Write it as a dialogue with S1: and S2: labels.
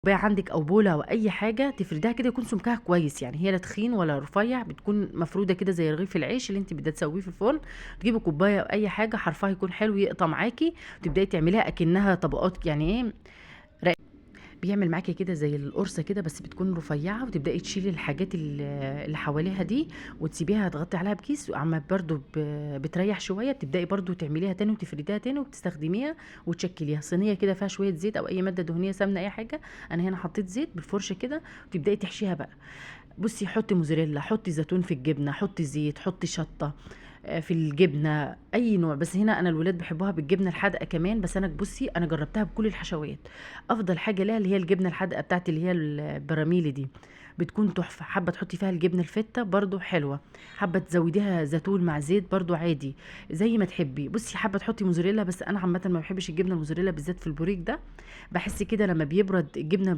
S1: كوباية عندِك أو بولة أو أي حاجة تفرديها كده يكون سمكها كويس، يعني هي لا تخين ولا رفيع، بتكون مفرودة كده زي رغيف العيش اللي أنتِ بدها تسويه في الفرن. تجيبي كوباية أو أي حاجة حرفها يكون حلو يقطع معاكِ، وتبدئي تعمليها أكنها طبقات يعني إيه، بيعمل معاكِ كده زي القرصة كده بس بتكون رفيّعة، وتبدئي تشيلي الحاجات اللي حواليها دي وتسيبيها تغطّي عليها بكيس، أمّا برضه بتريّح شوية بتبدئي برضه تعمليها تاني وتفرديها تاني وتستخدميها وتشكّليها. صينية كده فيها شوية زيت أو أي مادة دهنية، سمنة، أي حاجة، أنا هنا حطيت زيت بالفرشة كده وتبدئي تحشيها بقى. بُصّي، حُطّي موزاريلا، حُطّي زيتون في الجبنة، حُطّي زيت، حُطّي شطة، في الجبنة أي نوع، بس هنا أنا الولاد بيحبوها بالجبنة الحادقة كمان، بس أنا بُصّي، أنا جرّبتها بكل الحشوات، أفضل حاجة ليها اللي هي الجبنة الحادقة بتاعة اللي هي البراميلي دي، بتكون تحفة. حابة تحطّي فيها الجبنة الفِتّة برضه حلوة، حابة تزوّديها زيتون مع زيت برضه عادي، زي ما تحبّي. بُصّي، حابة تحطّي موزاريلا، بس أنا عامةً ما باحبش الجبنة الموزاريلا بالذات في البوريك ده، باحس كده لمّا بيبرد الجبنة